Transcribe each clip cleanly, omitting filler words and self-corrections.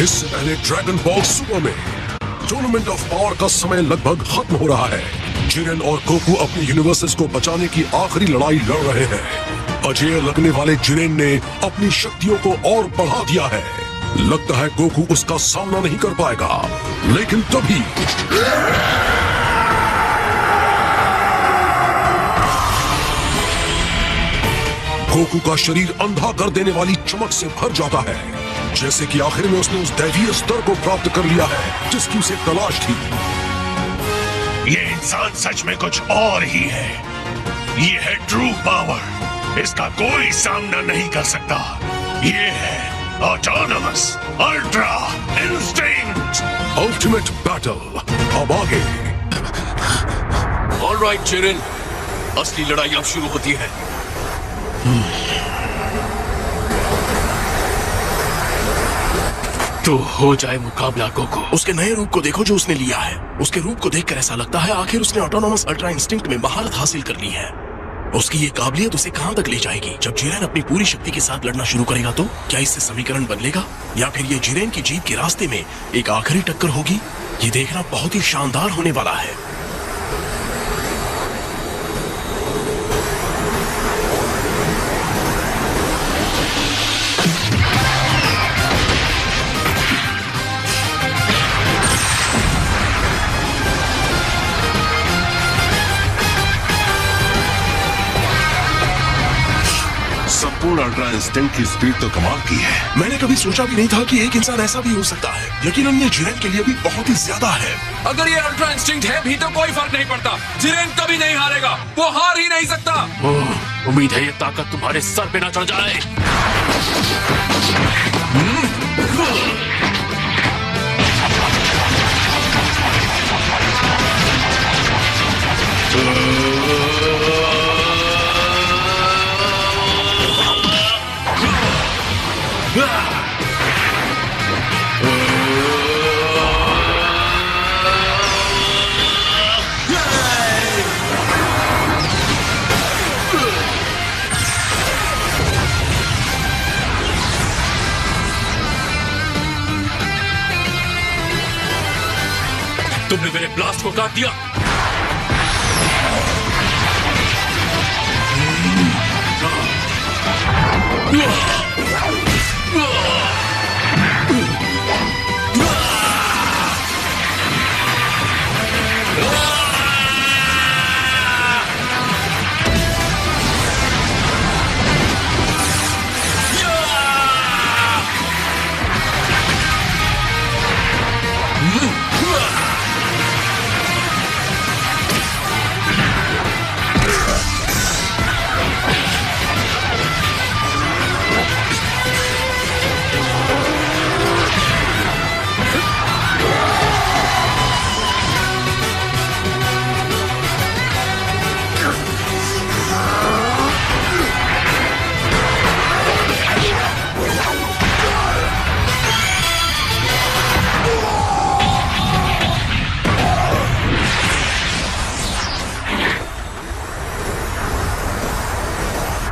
इससे पहले dragon ball super में टूर्नामेंट ऑफ पावर का समय लगभग खत्म हो रहा है। जिरेन और गोकू अपने यूनिवर्सेस को बचाने की आखिरी लड़ाई लड़ रहे हैं। अजेय लगने वाले जिरेन ने अपनी शक्तियों को और बढ़ा दिया है। लगता है गोकू उसका सामना नहीं कर पाएगा, लेकिन तभी गोकू का शरीर अंधा कर देने वाली चमक से भर जाता है, जैसे कि आखिर में उसने उस दैवीय स्तर को प्राप्त कर लिया है जिसकी उसे तलाश थी। ये इंसान सच में कुछ और ही है। ये है ट्रू पावर। इसका कोई सामना नहीं कर सकता। ये है autonomous ultra instinct. Ultimate battle अब आगे। ऑलराइट जिरेन, असली लड़ाई अब शुरू होती है। तो हो जाए मुकाबला गोकू। उसके नए रूप को देखो जो उसने लिया है। उसके रूप को देखकर ऐसा लगता है आखिर उसने ऑटोनोमस अल्ट्रा इंस्टिंक्ट में महारत हासिल कर ली है। उसकी ये काबिलियत उसे कहां तक ले जाएगी? जब जिरेन अपनी पूरी शक्ति के साथ लड़ना शुरू करेगा तो क्या इससे समीकरण बदलेगा, या फिर ये जिरेन की जीत के रास्ते में एक आखिरी टक्कर होगी? ये देखना बहुत ही शानदार होने वाला है। संपूर्ण अल्ट्रा इंस्टिंक्ट की स्पीड तो कमाल की है। मैंने कभी सोचा भी नहीं था कि एक इंसान ऐसा भी हो सकता है। यकीनन ये जिरेन के लिए भी बहुत ही ज्यादा है। अगर ये अल्ट्रा इंस्टिंक्ट है भी तो कोई फर्क नहीं पड़ता। जिरेन कभी नहीं हारेगा, वो हार ही नहीं सकता। उम्मीद है ये ताकत तुम्हारे सर पे ना चढ़ जाए। तुमने मेरे ब्लास्ट को काट दिया।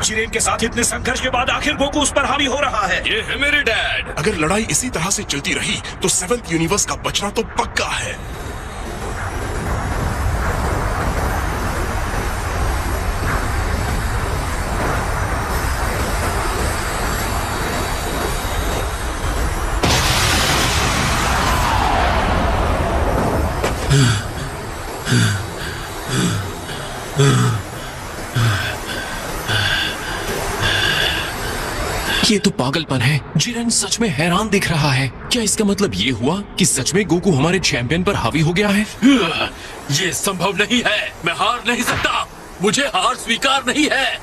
जिरेन के साथ इतने संघर्ष के बाद आखिर गोकू उस पर हावी हो रहा है। ये है मेरे डैड। अगर लड़ाई इसी तरह से चलती रही तो 7th यूनिवर्स का बचना तो पक्का है। ये तो पागलपन है। जिरेन सच में हैरान दिख रहा है। क्या इसका मतलब ये हुआ कि सच में गोकू हमारे चैंपियन पर हावी हो गया है? ये संभव नहीं है। मैं हार नहीं सकता। मुझे हार स्वीकार नहीं है।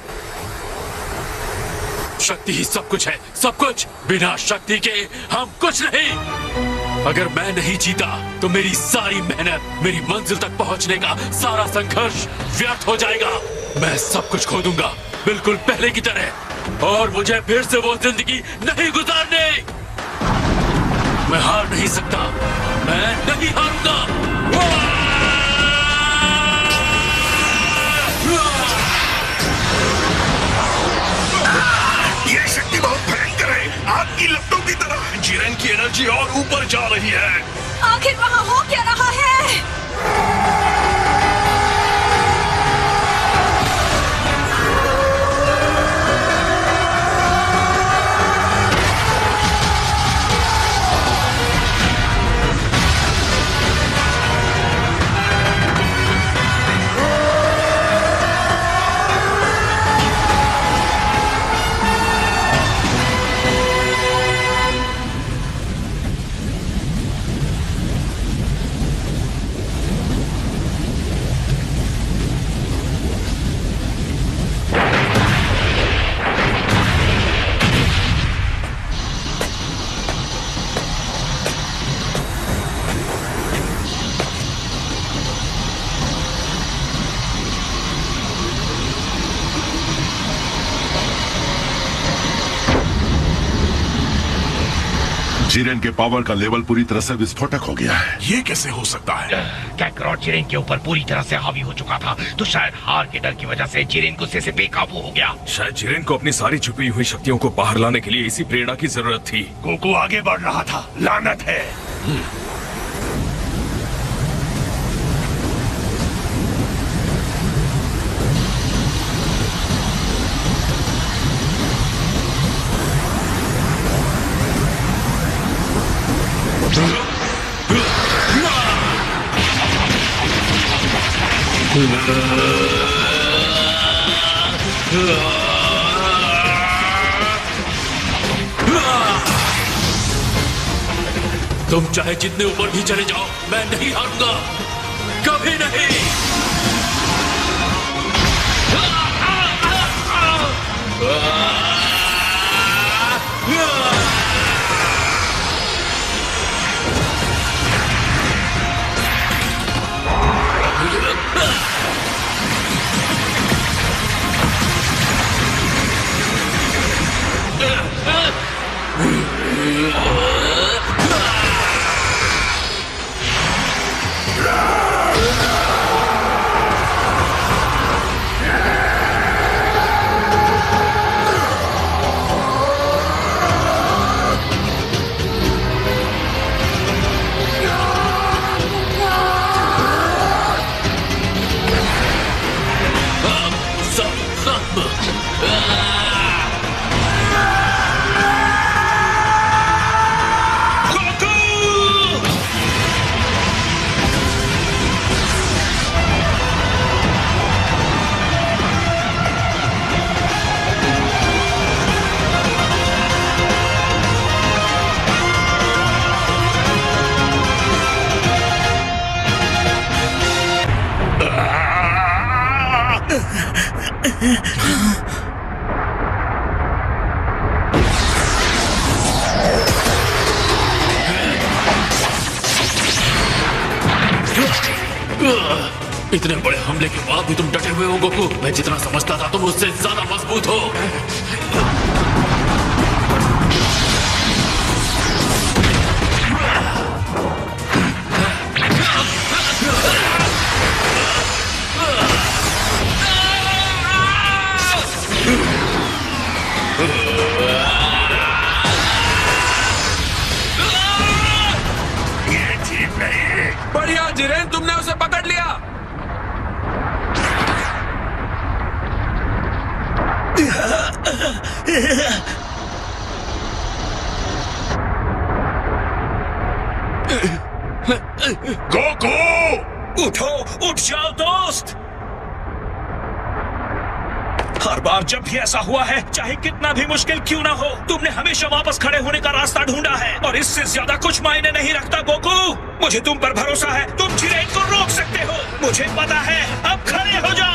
शक्ति ही सब कुछ है, सब कुछ। बिना शक्ति के हम कुछ नहीं। अगर मैं नहीं जीता तो मेरी सारी मेहनत, मेरी मंजिल तक पहुंचने का सारा संघर्ष व्यर्थ हो जाएगा। मैं सब कुछ खो दूंगा, बिल्कुल पहले की तरह, और मुझे फिर से वो जिंदगी नहीं गुजारने। मैं हार नहीं सकता। मैं नहीं हारूंगा। ये शक्ति बहुत भयंकर है। आग की लपटों कांटों की तरह। जिरेन की एनर्जी और ऊपर जा रही है। आखिर वहाँ हो क्या रहा है? जिरेन के पावर का लेवल पूरी तरह से विस्फोटक हो गया है। ये कैसे हो सकता है? कैकरॉट जिरेन के ऊपर पूरी तरह से हावी हो चुका था, तो शायद हार के डर की वजह से जिरेन गुस्से से बेकाबू हो गया। शायद जिरेन को अपनी सारी छुपी हुई शक्तियों को बाहर लाने के लिए इसी प्रेरणा की जरूरत थी। गोकू आगे बढ़ रहा था, लानत है। तुम चाहे जितने ऊपर भी चले जाओ, मैं नहीं हारूंगा, कभी नहीं। इतने बड़े हमले के बाद भी तुम डटे हुए हो गोकू। मैं जितना समझता था तुम उससे ज्यादा मजबूत हो। ये ठीक नहीं। बढ़िया जिरेन, तुमने उसे पकड़ लिया। गोकू! उठो, उठ जाओ दोस्त। हर बार जब भी ऐसा हुआ है, चाहे कितना भी मुश्किल क्यों ना हो, तुमने हमेशा वापस खड़े होने का रास्ता ढूंढा है, और इससे ज्यादा कुछ मायने नहीं रखता गोकू। मुझे तुम पर भरोसा है, तुम जिरेन को रोक सकते हो। मुझे पता है, अब खड़े हो जाओ।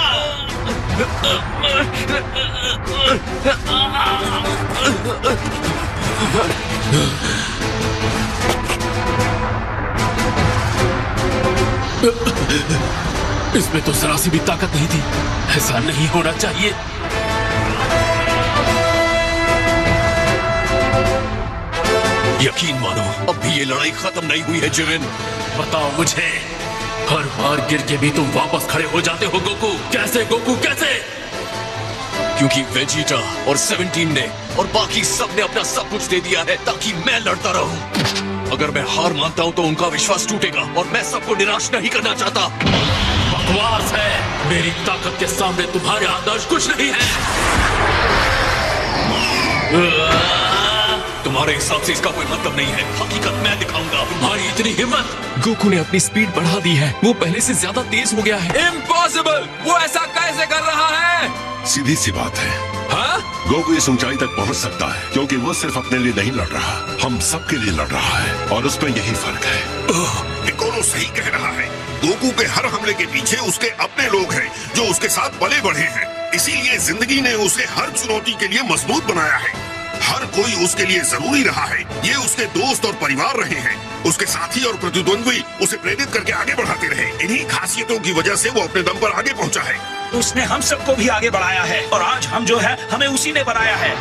इसमें तो जरा सी भी ताकत नहीं थी। ऐसा नहीं होना चाहिए। यकीन मानो, अब भी ये लड़ाई खत्म नहीं हुई है जिरेन। बताओ मुझे, हर बार गिर के भी तुम वापस खड़े हो जाते हो गोकू। कैसे गोकू, कैसे? क्योंकि वेजिटा और 17 ने और बाकी सब ने अपना सब कुछ दे दिया है ताकि मैं लड़ता रहूं। अगर मैं हार मानता हूं तो उनका विश्वास टूटेगा और मैं सबको निराश नहीं करना चाहता। बकवास है, मेरी ताकत के सामने तुम्हारे आदर्श कुछ नहीं है। तुम्हारे हिसाब से इसका कोई मतलब नहीं है। हकीकत मैं दिखाऊंगा। तुम्हारी इतनी हिम्मत। गोकू ने अपनी स्पीड बढ़ा दी है, वो पहले से ज्यादा तेज हो गया है। इम्पॉसिबल! वो ऐसा कैसे कर रहा है? सीधी सी बात है, हाँ? गोकू इस ऊंचाई तक पहुंच सकता है क्योंकि वो सिर्फ अपने लिए नहीं लड़ रहा, हम सबके लिए लड़ रहा है और उसमें यही फर्क है। पिकोलो सही कह रहा है। गोकू के हर हमले के पीछे उसके अपने लोग हैं जो उसके साथ पले बढ़े हैं। इसीलिए जिंदगी ने उसे हर चुनौती के लिए मजबूत बनाया है। हर कोई उसके लिए जरूरी रहा है। ये उसके दोस्त और परिवार रहे हैं। उसके साथी और प्रतिद्वंद्वी उसे प्रेरित करके आगे बढ़ाते रहे। इन्हीं खासियतों की वजह से वो अपने दम पर आगे पहुंचा है। उसने हम सबको भी आगे बढ़ाया है और आज हम जो है हमें उसी ने बनाया है।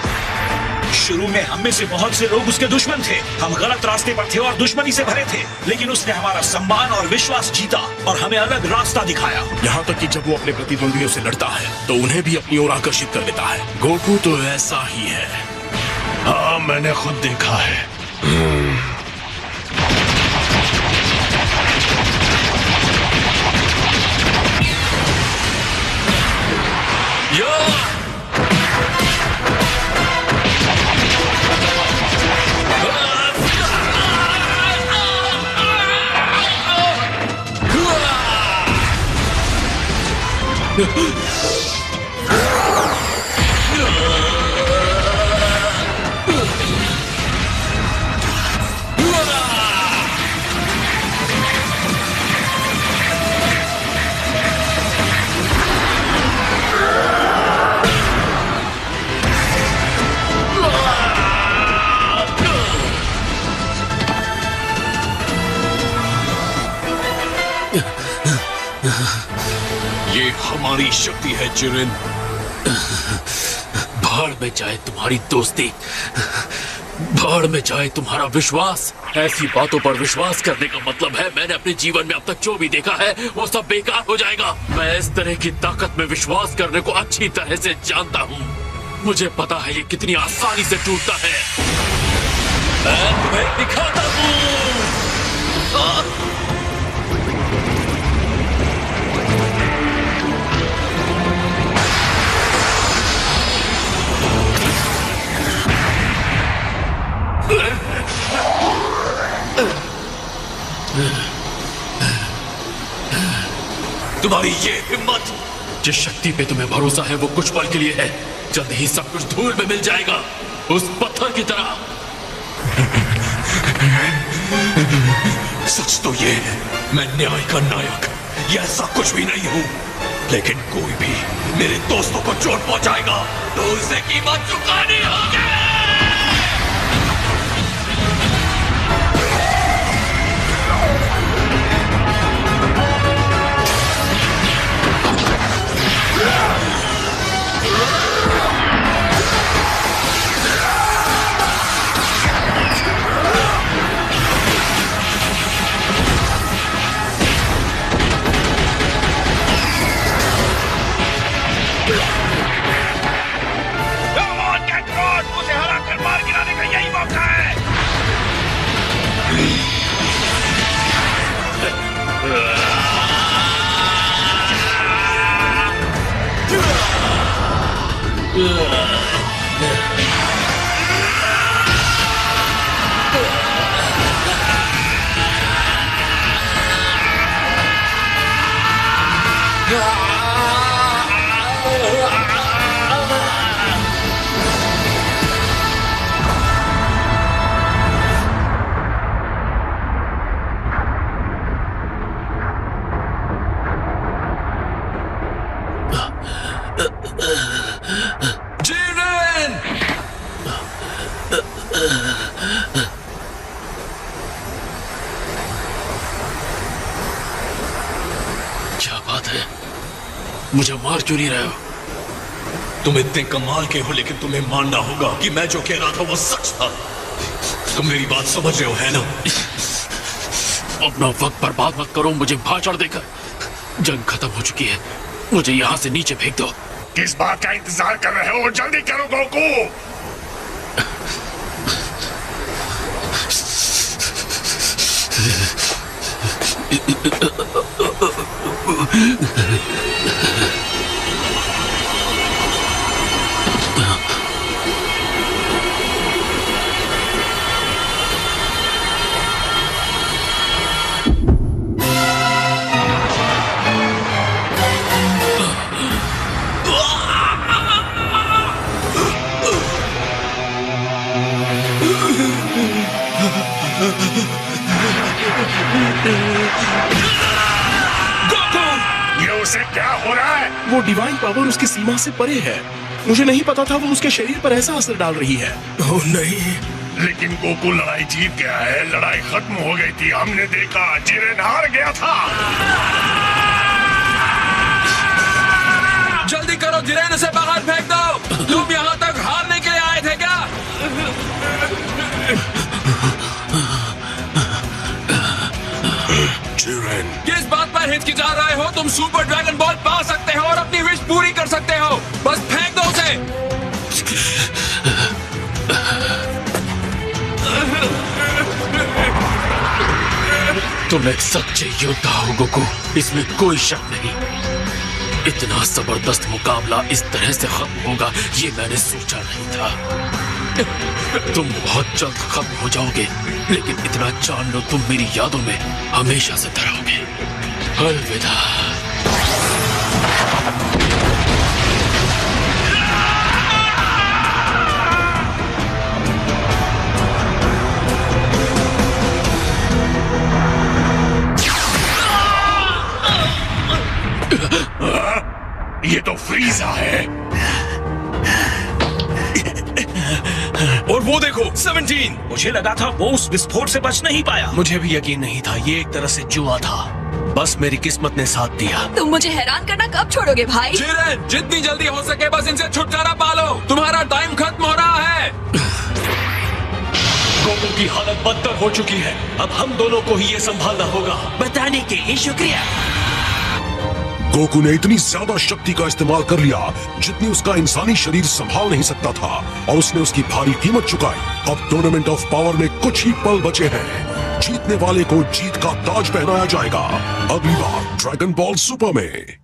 शुरू में हम में से बहुत से लोग उसके दुश्मन थे। हम गलत रास्ते पर थे और दुश्मनी से भरे थे, लेकिन उसने हमारा सम्मान और विश्वास जीता और हमें अलग रास्ता दिखाया। यहाँ तक कि जब वो अपने प्रतिद्वंदियों से लड़ता है तो उन्हें भी अपनी ओर आकर्षित कर लेता है। गोकू तो ऐसा ही है। हाँ, मैंने खुद देखा है। ये हमारी शक्ति है जिरेन। भाड़ में जाए तुम्हारी दोस्ती, भाड़ में जाए तुम्हारा विश्वास। ऐसी बातों पर विश्वास करने का मतलब है मैंने अपने जीवन में अब तक जो भी देखा है वो सब बेकार हो जाएगा। मैं इस तरह की ताकत में विश्वास करने को अच्छी तरह से जानता हूँ। मुझे पता है ये कितनी आसानी से टूटता है। मैं तुम्हें दिखाता हूँ। तुम्हारी ये हिम्मत, जिस शक्ति पे तुम्हें भरोसा है वो कुछ पल के लिए है, जल्द ही सब कुछ धूल में मिल जाएगा, उस पत्थर की तरह। सच तो ये है, मैं न्याय का नायक या ऐसा कुछ भी नहीं हूँ, लेकिन कोई भी मेरे दोस्तों को चोट पहुंचाएगा तो उसे कीमत चुकानी होगी। उसे हरा कर मार गिराने का यही मौका है। मुझे मार क्यों नहीं रहे हो? तुम इतने कमाल के हो, लेकिन तुम्हें मानना होगा कि मैं जो कह रहा था वो सच था। तुम मेरी बात समझ रहे हो, है ना? अपना वक्त बर्बाद मत करो मुझे भाषण देकर। जंग खत्म हो चुकी है, मुझे यहाँ से नीचे फेंक दो। किस बात का इंतजार कर रहे हो? जल्दी करो गोकू। ये उसे क्या हो रहा है? वो डिवाइन पावर उसकी सीमा से परे है। मुझे नहीं पता था वो उसके शरीर पर ऐसा असर डाल रही है। ओह नहीं। लेकिन गोकू लड़ाई जीत गया है। लड़ाई खत्म हो गई थी, हमने देखा। जिरेन हार गया था। जल्दी करो जिरेन, उसे बाहर फेंक दो। तुम यहाँ तक हारने के लिए आए थे क्या? जिरेन, किस बात पर हिचकिचा रहे हो? तुम सुपर ड्रैगन बॉल पा सकते हो और अपनी विश पूरी कर सकते हो। बस फेंक दो उसे। तुम एक सच्चे योद्धा हो गोकू, इसमें कोई शक नहीं। इतना जबरदस्त मुकाबला इस तरह से खत्म होगा ये मैंने सोचा नहीं था। तुम बहुत जल्द खत्म हो जाओगे, लेकिन इतना जान लो तुम मेरी यादों में हमेशा से रहोगे। अलविदा। ये तो फ्रीजा है। और वो देखो 17। मुझे लगा था वो उस विस्फोट से बच नहीं पाया। मुझे भी यकीन नहीं था। ये एक तरह से जुआ था। बस मेरी किस्मत ने साथ दिया। तुम मुझे हैरान करना कब छोड़ोगे भाई? जिरेन, जितनी जल्दी हो सके बस इनसे छुटकारा पालो। तुम्हारा टाइम खत्म हो रहा है। गोकू की हालत बदतर हो चुकी है। अब हम दोनों को ही ये संभालना होगा। बताने के लिए शुक्रिया। गोकू ने इतनी ज्यादा शक्ति का इस्तेमाल कर लिया जितनी उसका इंसानी शरीर संभाल नहीं सकता था, और उसने उसकी भारी कीमत चुकाई। अब टूर्नामेंट ऑफ पावर में कुछ ही पल बचे हैं। जीतने वाले को जीत का ताज पहनाया जाएगा अगली बार ड्रैगन बॉल सुपर में।